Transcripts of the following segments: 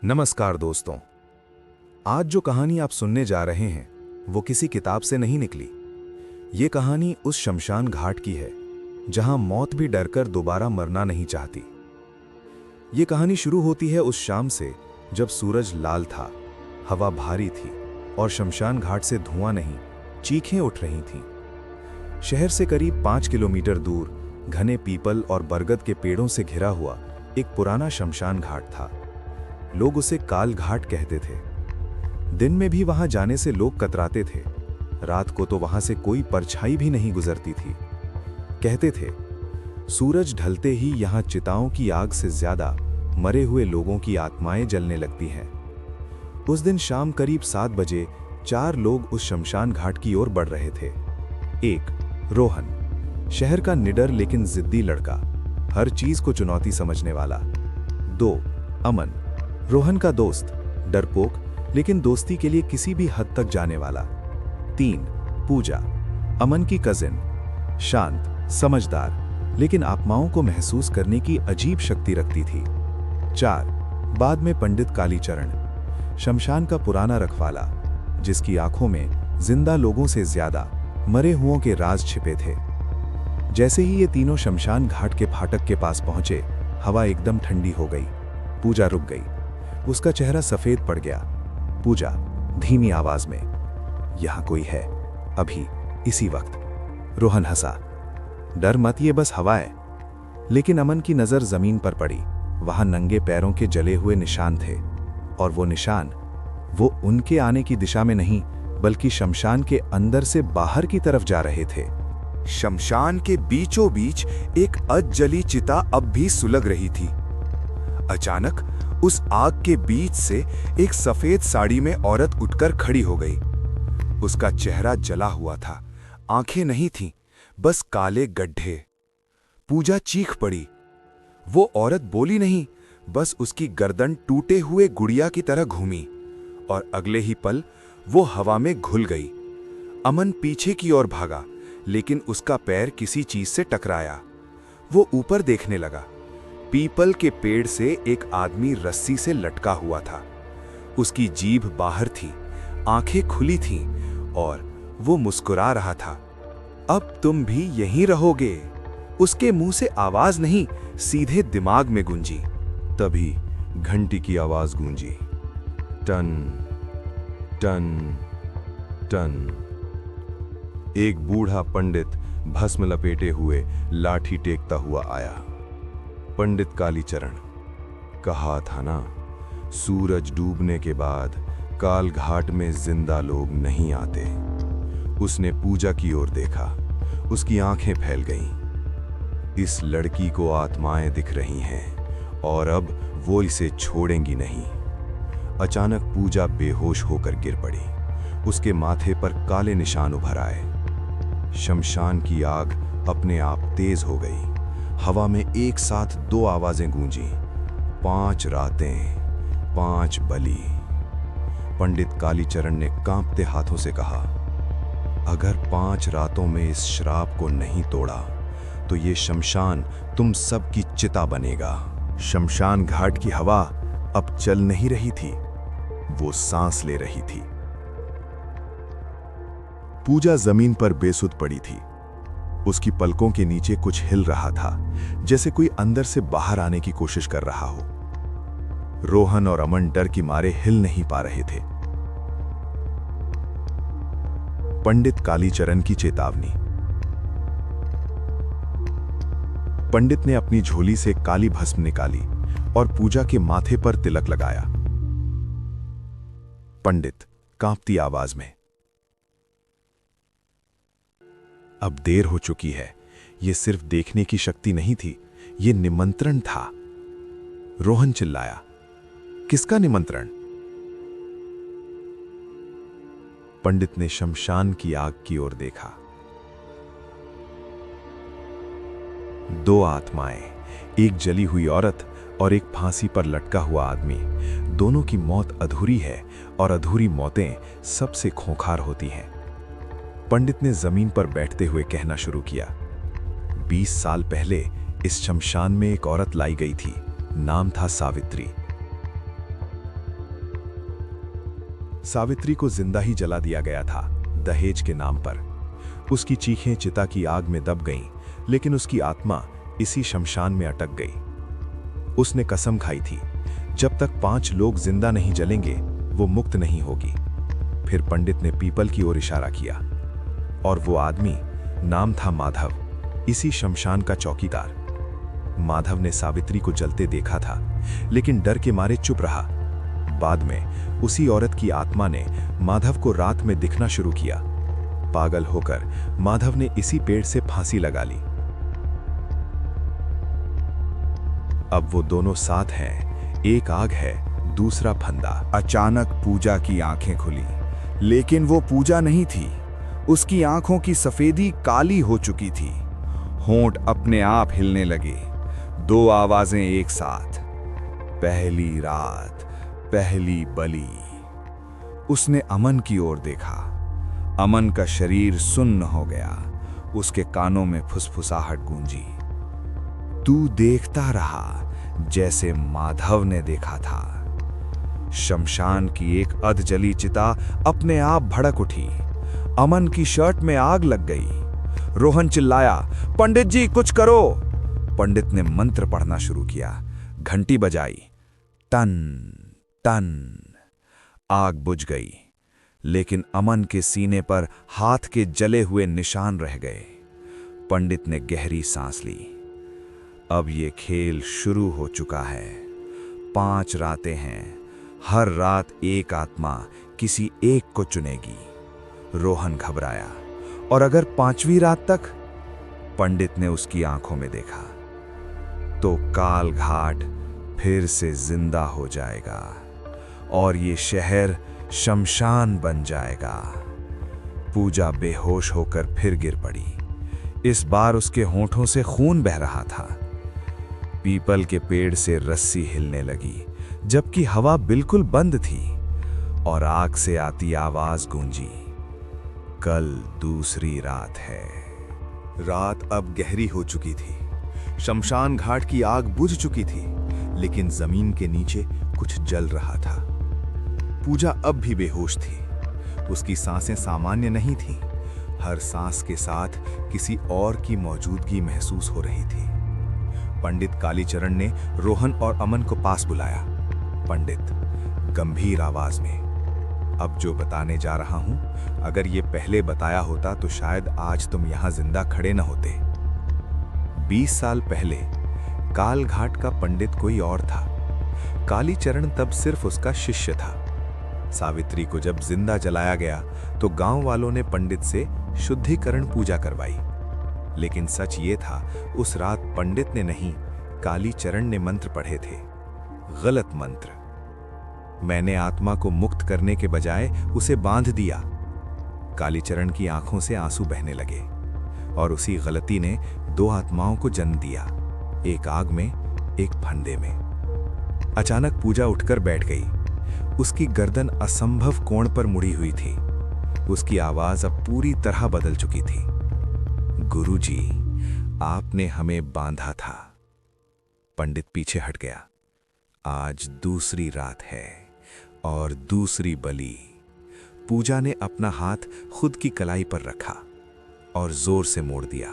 नमस्कार दोस्तों, आज जो कहानी आप सुनने जा रहे हैं वो किसी किताब से नहीं निकली। ये कहानी उस शमशान घाट की है जहां मौत भी डरकर दोबारा मरना नहीं चाहती। ये कहानी शुरू होती है उस शाम से जब सूरज लाल था, हवा भारी थी और शमशान घाट से धुआं नहीं, चीखें उठ रही थीं। शहर से करीब 5 किलोमीटर दूर घने पीपल और बरगद के पेड़ों से घिरा हुआ एक पुराना शमशान घाट था। लोग उसे काल घाट कहते थे। दिन में भी वहां जाने से लोग कतराते थे। रात को तो वहां से कोई परछाई भी नहीं गुजरती थी। कहते थे सूरज ढलते ही यहां चिताओं की आग से ज्यादा मरे हुए लोगों की आत्माएं जलने लगती हैं। उस दिन शाम करीब 7 बजे 4 लोग उस शमशान घाट की ओर बढ़ रहे थे। 1. रोहन, शहर का निडर लेकिन जिद्दी लड़का, हर चीज को चुनौती समझने वाला। 2. अमन, रोहन का दोस्त, डरपोक लेकिन दोस्ती के लिए किसी भी हद तक जाने वाला। 3. पूजा, अमन की कजिन, शांत, समझदार लेकिन आत्माओं को महसूस करने की अजीब शक्ति रखती थी। 4. बाद में पंडित कालीचरण, शमशान का पुराना रखवाला, जिसकी आंखों में जिंदा लोगों से ज्यादा मरे हुओं के राज छिपे थे। जैसे ही ये तीनों शमशान घाट के फाटक के पास पहुंचे, हवा एकदम ठंडी हो गई। पूजा रुक गई, उसका चेहरा सफेद पड़ गया। पूजा धीमी आवाज में, यहां कोई है, अभी इसी वक्त। रोहन हंसा, डर मत, ये बस हवा है। लेकिन अमन की नजर जमीन पर पड़ी। वहां नंगे पैरों के जले हुए निशान थे, और वो निशान वो उनके आने की दिशा में नहीं बल्कि शमशान के अंदर से बाहर की तरफ जा रहे थे। शमशान के बीचों बीच एक अधजली चिता अब भी सुलग रही थी। अचानक उस आग के बीच से एक सफेद साड़ी में औरत उठकर खड़ी हो गई। उसका चेहरा जला हुआ था, आंखें नहीं थीं, बस काले गड्ढे। पूजा चीख पड़ी। वो औरत बोली नहीं, बस उसकी गर्दन टूटे हुए गुड़िया की तरह घूमी और अगले ही पल वो हवा में घुल गई। अमन पीछे की ओर भागा, लेकिन उसका पैर किसी चीज से टकराया। वो ऊपर देखने लगा। पीपल के पेड़ से एक आदमी रस्सी से लटका हुआ था। उसकी जीभ बाहर थी, आंखें खुली थीं और वो मुस्कुरा रहा था। अब तुम भी यहीं रहोगे? उसके मुंह से आवाज नहीं, सीधे दिमाग में गूंजी। तभी घंटी की आवाज गूंजी, टन टन टन। एक बूढ़ा पंडित भस्म लपेटे हुए लाठी टेकता हुआ आया। पंडित कालीचरण, कहा था ना, सूरज डूबने के बाद काल घाट में जिंदा लोग नहीं आते। उसने पूजा की ओर देखा, उसकी आंखें फैल गईं। इस लड़की को आत्माएं दिख रही हैं और अब वो इसे छोड़ेंगी नहीं। अचानक पूजा बेहोश होकर गिर पड़ी। उसके माथे पर काले निशान उभर आए। शमशान की आग अपने आप तेज हो गई। हवा में एक साथ 2 आवाजें गूंजी, 5 रातें, 5 बलि। पंडित कालीचरण ने कांपते हाथों से कहा, अगर 5 रातों में इस श्राप को नहीं तोड़ा तो ये शमशान तुम सब की चिता बनेगा। शमशान घाट की हवा अब चल नहीं रही थी, वो सांस ले रही थी। पूजा जमीन पर बेसुध पड़ी थी। उसकी पलकों के नीचे कुछ हिल रहा था, जैसे कोई अंदर से बाहर आने की कोशिश कर रहा हो। रोहन और अमन डर की मारे हिल नहीं पा रहे थे। पंडित कालीचरण की चेतावनी। पंडित ने अपनी झोली से काली भस्म निकाली और पूजा के माथे पर तिलक लगाया। पंडित कांपती आवाज में, अब देर हो चुकी है। यह सिर्फ देखने की शक्ति नहीं थी, यह निमंत्रण था। रोहन चिल्लाया, किसका निमंत्रण? पंडित ने शमशान की आग की ओर देखा। 2 आत्माएं, एक जली हुई औरत और एक फांसी पर लटका हुआ आदमी। दोनों की मौत अधूरी है और अधूरी मौतें सबसे खूंखार होती हैं। पंडित ने जमीन पर बैठते हुए कहना शुरू किया, 20 साल पहले इस शमशान में एक औरत लाई गई थी नाम था सावित्री। सावित्री को जिंदा ही जला दिया गया था, दहेज के नाम पर। उसकी चीखें चिता की आग में दब गईं, लेकिन उसकी आत्मा इसी शमशान में अटक गई। उसने कसम खाई थी, जब तक 5 लोग जिंदा नहीं जलेंगे वो मुक्त नहीं होगी। फिर पंडित ने पीपल की ओर इशारा किया, और वो आदमी नाम था माधव, इसी शमशान का चौकीदार। माधव ने सावित्री को जलते देखा था, लेकिन डर के मारे चुप रहा। बाद में उसी औरत की आत्मा ने माधव को रात में दिखना शुरू किया। पागल होकर माधव ने इसी पेड़ से फांसी लगा ली। अब वो दोनों साथ हैं, एक आग है, दूसरा फंदा। अचानक पूजा की आंखें खुली, लेकिन वो पूजा नहीं थी। उसकी आंखों की सफेदी काली हो चुकी थी। होंठ अपने आप हिलने लगे। 2 आवाजें एक साथ, पहली रात, पहली बलि। उसने अमन की ओर देखा। अमन का शरीर सुन्न हो गया। उसके कानों में फुसफुसाहट गूंजी। तू देखता रहा जैसे माधव ने देखा था। शमशान की एक अधजली चिता अपने आप भड़क उठी। अमन की शर्ट में आग लग गई। रोहन चिल्लाया, पंडित जी कुछ करो। पंडित ने मंत्र पढ़ना शुरू किया। घंटी बजाई, टन टन। आग बुझ गई, लेकिन अमन के सीने पर हाथ के जले हुए निशान रह गए। पंडित ने गहरी सांस ली। अब ये खेल शुरू हो चुका है। 5 रातें हैं, हर रात एक आत्मा किसी एक को चुनेगी। रोहन घबराया, और अगर 5वीं रात तक? पंडित ने उसकी आंखों में देखा, तो काल घाट फिर से जिंदा हो जाएगा और ये शहर शमशान बन जाएगा। पूजा बेहोश होकर फिर गिर पड़ी। इस बार उसके होंठों से खून बह रहा था। पीपल के पेड़ से रस्सी हिलने लगी, जबकि हवा बिल्कुल बंद थी, और आग से आती आवाज गूंजी, कल दूसरी रात है। रात अब गहरी हो चुकी थी। शमशान घाट की आग बुझ चुकी थी, लेकिन जमीन के नीचे कुछ जल रहा था। पूजा अब भी बेहोश थी। उसकी सांसें सामान्य नहीं थीं। हर सांस के साथ किसी और की मौजूदगी महसूस हो रही थी। पंडित कालीचरण ने रोहन और अमन को पास बुलाया। पंडित गंभीर आवाज में, अब जो बताने जा रहा हूं, अगर ये पहले बताया होता तो शायद आज तुम यहां जिंदा खड़े न होते। 20 साल पहले कालघाट का पंडित कोई और था। कालीचरण तब सिर्फ उसका शिष्य था। सावित्री को जब जिंदा जलाया गया तो गांव वालों ने पंडित से शुद्धिकरण पूजा करवाई। लेकिन सच ये था, उस रात पंडित ने नहीं, कालीचरण ने मंत्र पढ़े थे। गलत मंत्र। मैंने आत्मा को मुक्त करने के बजाय उसे बांध दिया। कालीचरण की आंखों से आंसू बहने लगे, और उसी गलती ने 2 आत्माओं को जन्म दिया, एक आग में, एक फंदे में। अचानक पूजा उठकर बैठ गई। उसकी गर्दन असंभव कोण पर मुड़ी हुई थी। उसकी आवाज अब पूरी तरह बदल चुकी थी। गुरुजी, आपने हमें बांधा था। पंडित पीछे हट गया। आज दूसरी रात है और दूसरी बलि। पूजा ने अपना हाथ खुद की कलाई पर रखा और जोर से मोड़ दिया।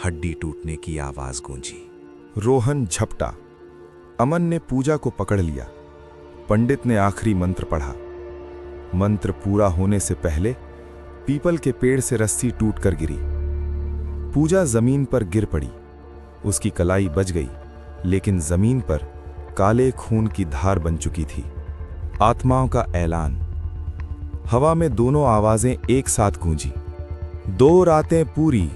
हड्डी टूटने की आवाज गूंजी। रोहन झपटा। अमन ने पूजा को पकड़ लिया। पंडित ने आखिरी मंत्र पढ़ा। मंत्र पूरा होने से पहले पीपल के पेड़ से रस्सी टूटकर गिरी। पूजा जमीन पर गिर पड़ी। उसकी कलाई बच गई, लेकिन जमीन पर काले खून की धार बन चुकी थी। आत्माओं का ऐलान। हवा में दोनों आवाजें एक साथ गूंजी। 2 रातें पूरी,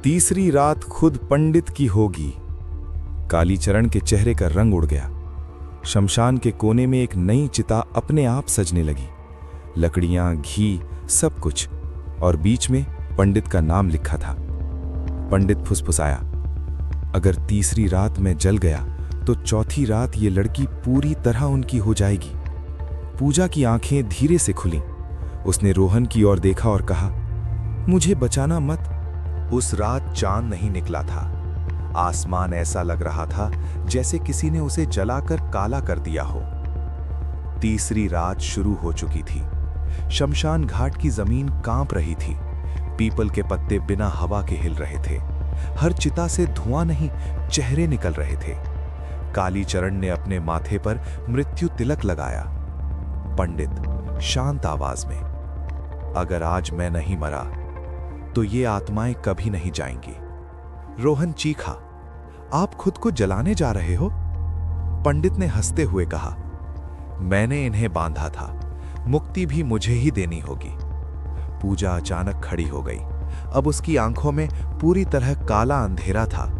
तीसरी रात खुद पंडित की होगी। कालीचरण के चेहरे का रंग उड़ गया। शमशान के कोने में एक नई चिता अपने आप सजने लगी। लकड़ियां, घी, सब कुछ, और बीच में पंडित का नाम लिखा था। पंडित फुसफुसाया, अगर तीसरी रात में जल गया तो चौथी रात ये लड़की पूरी तरह उनकी हो जाएगी। पूजा की आंखें धीरे से खुलीं। उसने रोहन की ओर देखा और कहा, मुझे बचाना मत। उस रात चांद नहीं निकला था। आसमान ऐसा लग रहा था जैसे किसी ने उसे जलाकर काला कर दिया हो। तीसरी रात शुरू हो चुकी थी। शमशान घाट की जमीन कांप रही थी। पीपल के पत्ते बिना हवा के हिल रहे थे। हर चिता से धुआं नहीं, चेहरे निकल रहे थे। कालीचरण ने अपने माथे पर मृत्यु तिलक लगाया। पंडित शांत आवाज में, अगर आज मैं नहीं मरा तो ये आत्माएं कभी नहीं जाएंगी। रोहन चीखा, आप खुद को जलाने जा रहे हो? पंडित ने हंसते हुए कहा, मैंने इन्हें बांधा था, मुक्ति भी मुझे ही देनी होगी। पूजा अचानक खड़ी हो गई। अब उसकी आंखों में पूरी तरह काला अंधेरा था।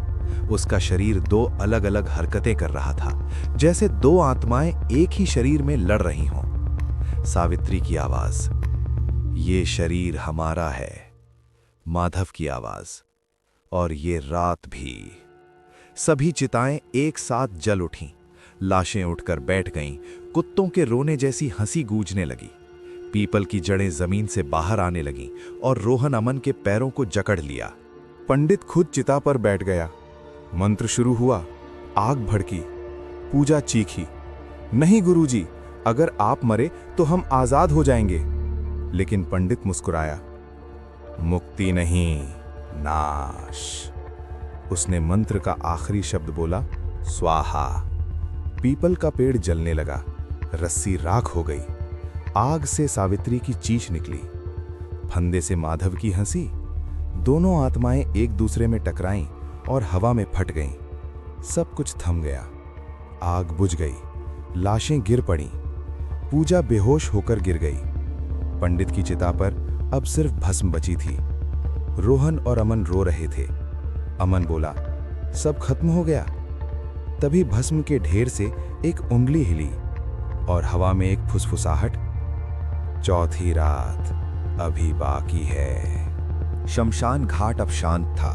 उसका शरीर दो अलग अलग हरकतें कर रहा था, जैसे दो आत्माएं एक ही शरीर में लड़ रही हों। सावित्री की आवाज, ये शरीर हमारा है। माधव की आवाज, और ये रात भी। सभी चिताएं एक साथ जल उठीं। लाशें उठकर बैठ गईं। कुत्तों के रोने जैसी हंसी गूंजने लगी। पीपल की जड़ें जमीन से बाहर आने लगीं और रोहन अमन के पैरों को जकड़ लिया। पंडित खुद चिता पर बैठ गया। मंत्र शुरू हुआ। आग भड़की। पूजा चीखी, नहीं गुरुजी, अगर आप मरे तो हम आजाद हो जाएंगे। लेकिन पंडित मुस्कुराया, मुक्ति नहीं, नाश। उसने मंत्र का आखिरी शब्द बोला, स्वाहा। पीपल का पेड़ जलने लगा। रस्सी राख हो गई। आग से सावित्री की चीख निकली। फंदे से माधव की हंसी। दोनों आत्माएं एक दूसरे में टकराईं और हवा में फट गईं। सब कुछ थम गया। आग बुझ गई। लाशें गिर पड़ीं। पूजा बेहोश होकर गिर गई। पंडित की चिता पर अब सिर्फ भस्म बची थी। रोहन और अमन रो रहे थे। अमन बोला, सब खत्म हो गया। तभी भस्म के ढेर से एक उंगली हिली और हवा में एक फुसफुसाहट, चौथी रात अभी बाकी है। शमशान घाट अब शांत था।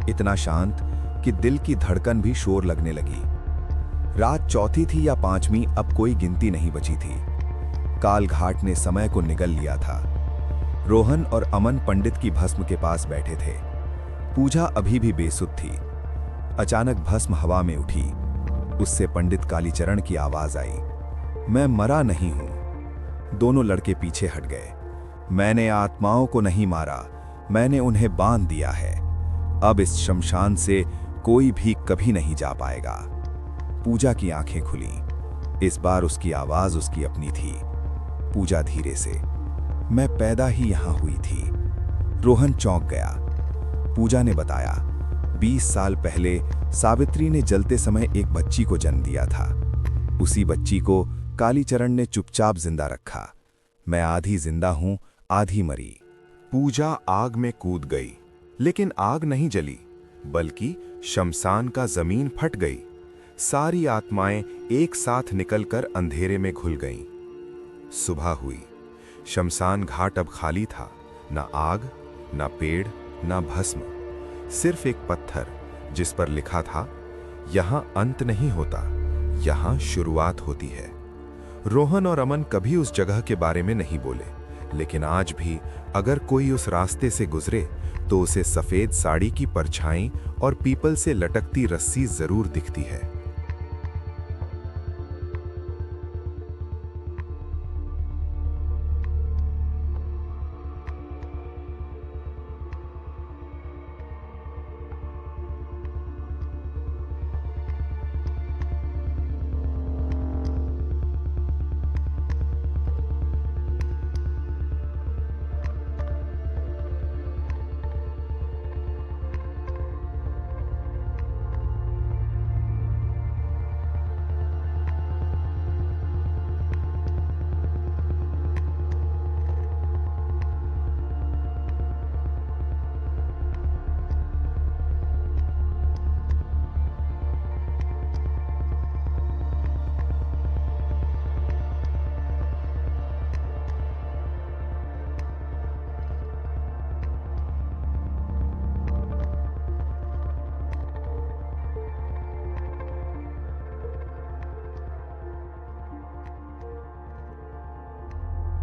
इतना शांत कि दिल की धड़कन भी शोर लगने लगी। रात चौथी थी या पांचवीं, अब कोई गिनती नहीं बची थी। काल घाट ने समय को निगल लिया था। रोहन और अमन पंडित की भस्म के पास बैठे थे। पूजा अभी भी बेसुध थी। अचानक भस्म हवा में उठी। उससे पंडित कालीचरण की आवाज आई, मैं मरा नहीं हूं। दोनों लड़के पीछे हट गए। मैंने आत्माओं को नहीं मारा, मैंने उन्हें बांध दिया है। अब इस शमशान से कोई भी कभी नहीं जा पाएगा। पूजा की आंखें खुली। इस बार उसकी आवाज उसकी अपनी थी। पूजा धीरे से, मैं पैदा ही यहां हुई थी। रोहन चौंक गया। पूजा ने बताया, 20 साल पहले सावित्री ने जलते समय एक बच्ची को जन्म दिया था। उसी बच्ची को कालीचरण ने चुपचाप जिंदा रखा। मैं आधी जिंदा हूं, आधी मरी। पूजा आग में कूद गई, लेकिन आग नहीं जली, बल्कि शमशान का जमीन फट गई। सारी आत्माएं एक साथ निकलकर अंधेरे में घुल गईं। सुबह हुई। शमशान घाट अब खाली था। न आग, न पेड़, न भस्म, सिर्फ एक पत्थर जिस पर लिखा था, यहां अंत नहीं होता, यहां शुरुआत होती है। रोहन और अमन कभी उस जगह के बारे में नहीं बोले, लेकिन आज भी अगर कोई उस रास्ते से गुजरे तो उसे सफेद साड़ी की परछाई और पीपल से लटकती रस्सी जरूर दिखती है।